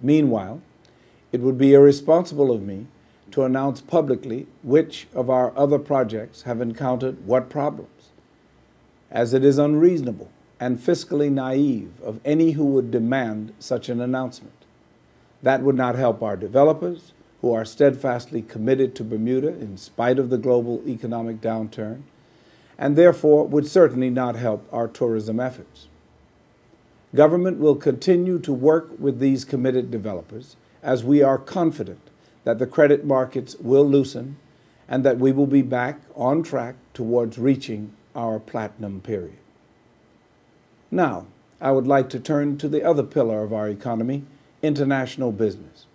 Meanwhile, it would be irresponsible of me to announce publicly which of our other projects have encountered what problems, as it is unreasonable and fiscally naive of any who would demand such an announcement. That would not help our developers, who are steadfastly committed to Bermuda in spite of the global economic downturn, and therefore would certainly not help our tourism efforts. Government will continue to work with these committed developers, as we are confident that the credit markets will loosen and that we will be back on track towards reaching our platinum period. Now, I would like to turn to the other pillar of our economy, international business.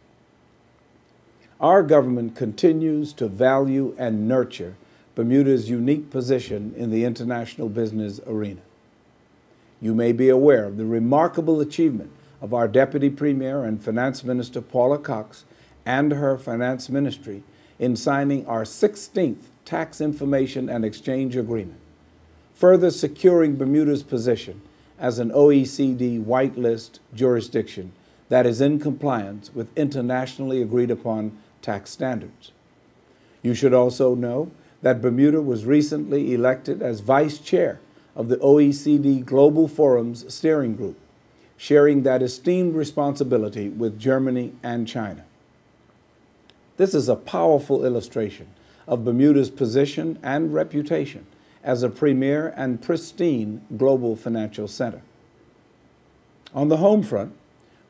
Our government continues to value and nurture Bermuda's unique position in the international business arena. You may be aware of the remarkable achievement of our Deputy Premier and Finance Minister Paula Cox and her Finance Ministry in signing our 16th Tax Information and Exchange Agreement, further securing Bermuda's position as an OECD whitelist jurisdiction that is in compliance with internationally agreed upon tax standards. You should also know that Bermuda was recently elected as Vice Chair of the OECD Global Forum's steering group, sharing that esteemed responsibility with Germany and China. This is a powerful illustration of Bermuda's position and reputation as a premier and pristine global financial center. On the home front,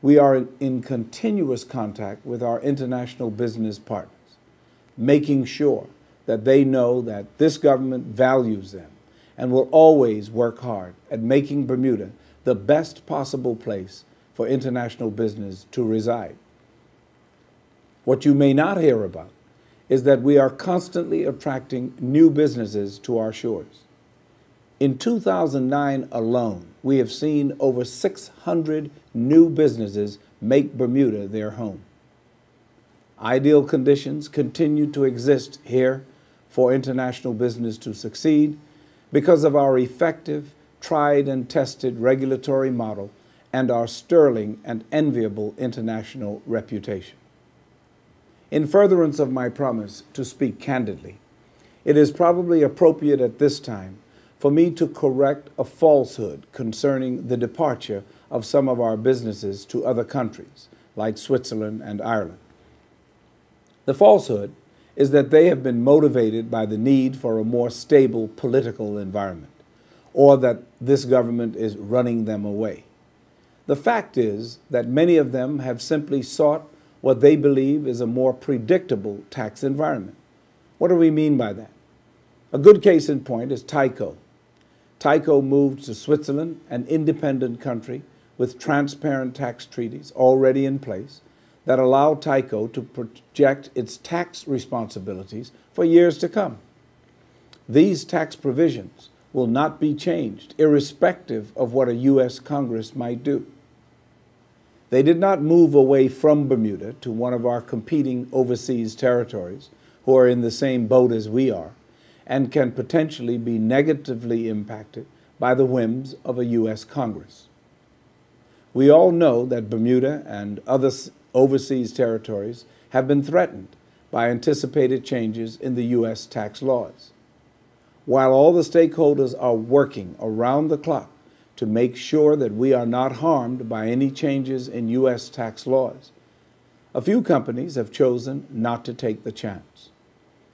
we are in continuous contact with our international business partners, making sure that they know that this government values them and will always work hard at making Bermuda the best possible place for international business to reside. What you may not hear about is that we are constantly attracting new businesses to our shores. In 2009 alone, we have seen over 600 new businesses make Bermuda their home. Ideal conditions continue to exist here for international business to succeed because of our effective, tried and tested regulatory model and our sterling and enviable international reputation. In furtherance of my promise to speak candidly, it is probably appropriate at this time for me to correct a falsehood concerning the departure of some of our businesses to other countries, like Switzerland and Ireland. The falsehood is that they have been motivated by the need for a more stable political environment, or that this government is running them away. The fact is that many of them have simply sought what they believe is a more predictable tax environment. What do we mean by that? A good case in point is Tyco. Tyco moved to Switzerland, an independent country with transparent tax treaties already in place that allow Tyco to project its tax responsibilities for years to come. These tax provisions will not be changed, irrespective of what a U.S. Congress might do. They did not move away from Bermuda to one of our competing overseas territories who are in the same boat as we are and can potentially be negatively impacted by the whims of a U.S. Congress. We all know that Bermuda and other overseas territories have been threatened by anticipated changes in the U.S. tax laws. While all the stakeholders are working around the clock to make sure that we are not harmed by any changes in U.S. tax laws, a few companies have chosen not to take the chance.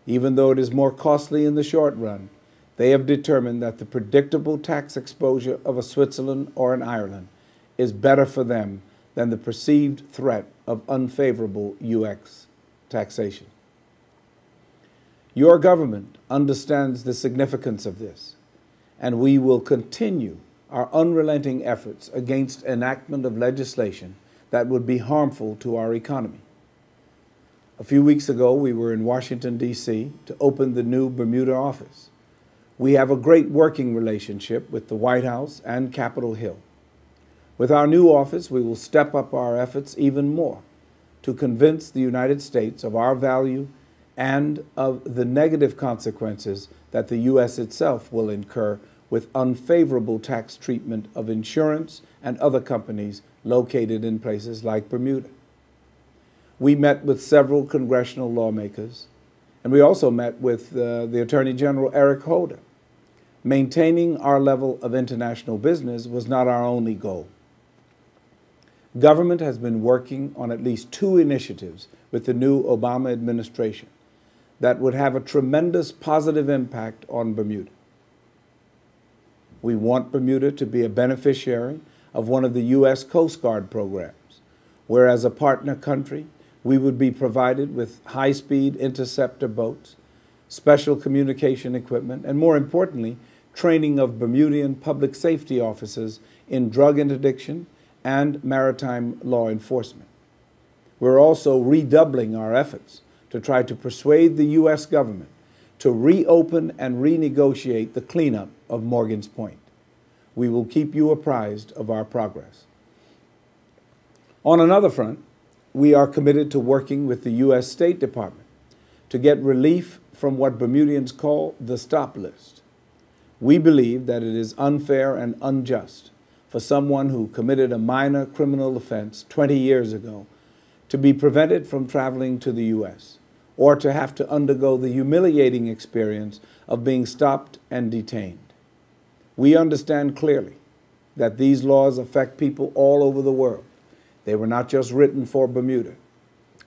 Even though it is more costly in the short run, they have determined that the predictable tax exposure of a Switzerland or an Ireland is better for them than the perceived threat of unfavorable U.S. taxation. Your government understands the significance of this, and we will continue our unrelenting efforts against enactment of legislation that would be harmful to our economy. A few weeks ago, we were in Washington, D.C. to open the new Bermuda office. We have a great working relationship with the White House and Capitol Hill. With our new office, we will step up our efforts even more to convince the United States of our value and of the negative consequences that the U.S. itself will incur with unfavorable tax treatment of insurance and other companies located in places like Bermuda. We met with several congressional lawmakers, and we also met with the Attorney General, Eric Holder. Maintaining our level of international business was not our only goal. Government has been working on at least 2 initiatives with the new Obama administration that would have a tremendous positive impact on Bermuda. We want Bermuda to be a beneficiary of one of the U.S. Coast Guard programs, where as a partner country, we would be provided with high-speed interceptor boats, special communication equipment, and more importantly, training of Bermudian public safety officers in drug interdiction and maritime law enforcement. We're also redoubling our efforts to try to persuade the U.S. government to reopen and renegotiate the cleanup of Morgan's Point. We will keep you apprised of our progress. On another front, we are committed to working with the U.S. State Department to get relief from what Bermudians call the stop list. We believe that it is unfair and unjust for someone who committed a minor criminal offense 20 years ago to be prevented from traveling to the U.S. or to have to undergo the humiliating experience of being stopped and detained. We understand clearly that these laws affect people all over the world. They were not just written for Bermuda.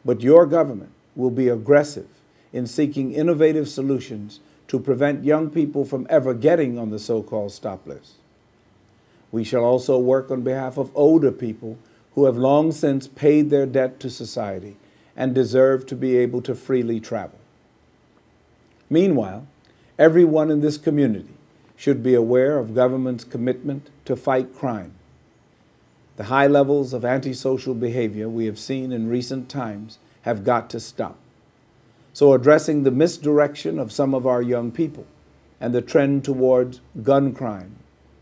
But your government will be aggressive in seeking innovative solutions to prevent young people from ever getting on the so-called stop list. We shall also work on behalf of older people who have long since paid their debt to society and deserve to be able to freely travel. Meanwhile, everyone in this community should be aware of government's commitment to fight crime. The high levels of antisocial behavior we have seen in recent times have got to stop. So addressing the misdirection of some of our young people and the trend towards gun crime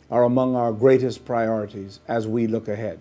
are among our greatest priorities as we look ahead.